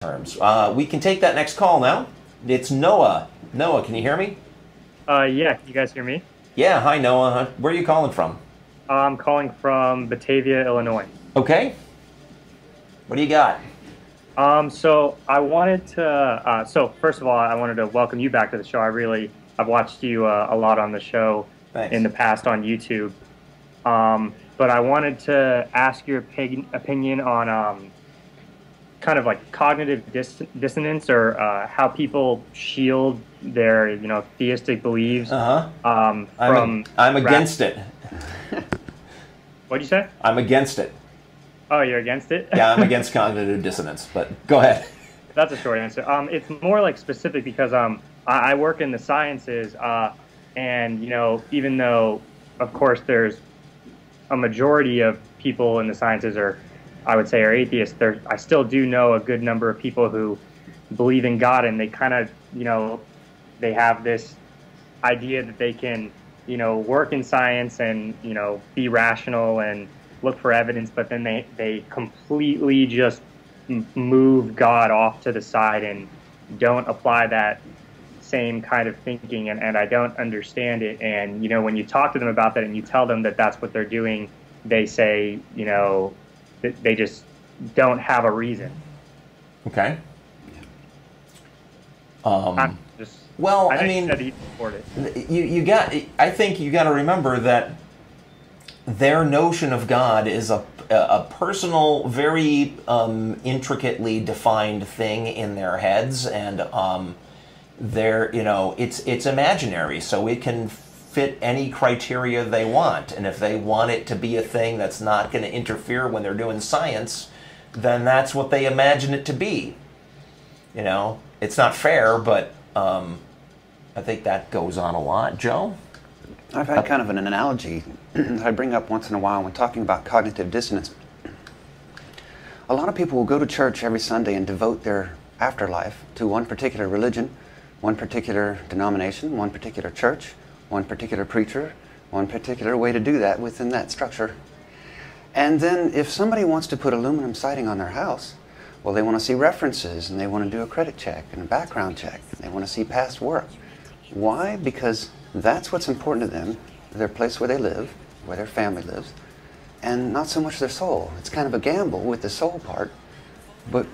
terms. We can take that next call now. It's Noah. Noah, can you hear me? Yeah, can you guys hear me? Yeah, hi Noah. Where are you calling from? I'm calling from Batavia, Illinois. Okay. What do you got? So I wanted to, so first of all, I wanted to welcome you back to the show. I've watched you a lot on the show. Thanks. In the past on YouTube. But I wanted to ask your opinion on kind of like cognitive dissonance, or how people shield their, theistic beliefs from... I'm against it. What'd you say? I'm against it. Oh, you're against it? Yeah, I'm against cognitive dissonance, but go ahead. That's a short answer. It's more like specific because I work in the sciences, and, even though, of course, there's a majority of people in the sciences I would say are atheists, I still do know a good number of people who believe in God, and they kind of, they have this idea that they can, work in science and, be rational and look for evidence, but then they completely just move God off to the side and don't apply that same kind of thinking, and I don't understand it. And when you talk to them about that and you tell them that that's what they're doing, they say that they just don't have a reason. Okay. Well, I mean, I think you got to remember that their notion of God is a personal, very intricately defined thing in their heads, and it's imaginary, so it can fit any criteria they want. And if they want it to be a thing that's not going to interfere when they're doing science, then that's what they imagine it to be. It's not fair, but I think that goes on a lot. Joe? I've had kind of an analogy that I bring up once in a while when talking about cognitive dissonance. A lot of people will go to church every Sunday and devote their afterlife to one particular religion, one particular denomination, one particular church, one particular preacher, one particular way to do that within that structure. And then if somebody wants to put aluminum siding on their house, well, they want to see references, and they want to do a credit check and a background check. They want to see past work. Why? Because that's what's important to them, their place where they live, where their family lives, and not so much their soul. It's kind of a gamble with the soul part, but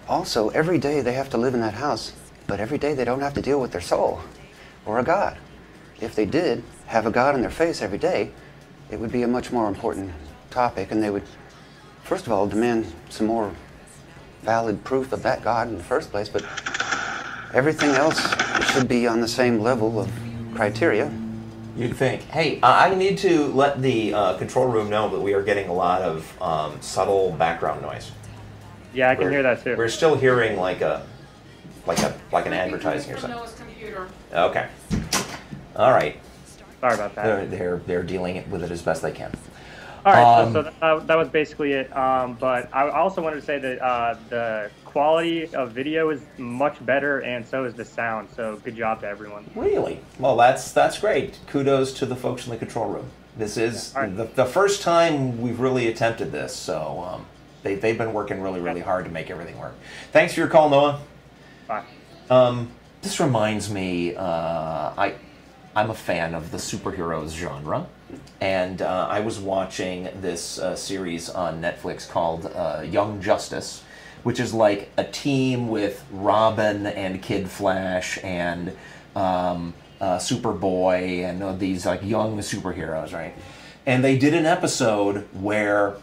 also every day they have to live in that house, but every day they don't have to deal with their soul or a God. If they did have a God in their face every day, it would be a much more important topic, and they would, first of all, demand some more valid proof of that God in the first place, but everything else should be on the same level of criteria. You'd think. Hey, I need to let the control room know that we are getting a lot of subtle background noise. Yeah, I can hear that too. We're still hearing like an advertising or something. Okay. All right. Sorry about that. They're dealing with it as best they can. All right, so that was basically it. But I also wanted to say that the quality of video is much better, and so is the sound. So good job to everyone. Really? Well, that's great. Kudos to the folks in the control room. This is the first time we've really attempted this, so they've been working really hard to make everything work. Thanks for your call, Noah. Bye. This reminds me, I'm a fan of the superheroes genre, and I was watching this series on Netflix called Young Justice, which is like a team with Robin and Kid Flash and Superboy and these like young superheroes, right? And they did an episode where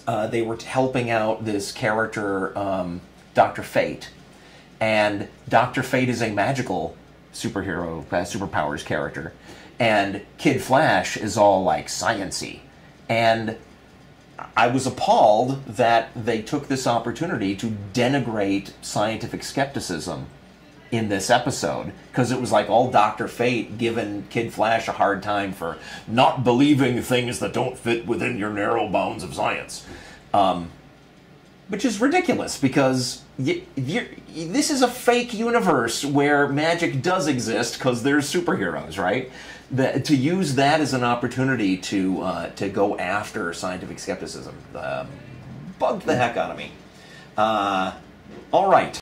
they were helping out this character, Dr. Fate, and Dr. Fate is a magical superhero, superpowers character, and Kid Flash is all like science-y. And I was appalled that they took this opportunity to denigrate scientific skepticism in this episode, because it was like all Dr. Fate giving Kid Flash a hard time for not believing things that don't fit within your narrow bounds of science. Which is ridiculous, because this is a fake universe where magic does exist because there's superheroes, right? To use that as an opportunity to go after scientific skepticism bugged the heck out of me. All right.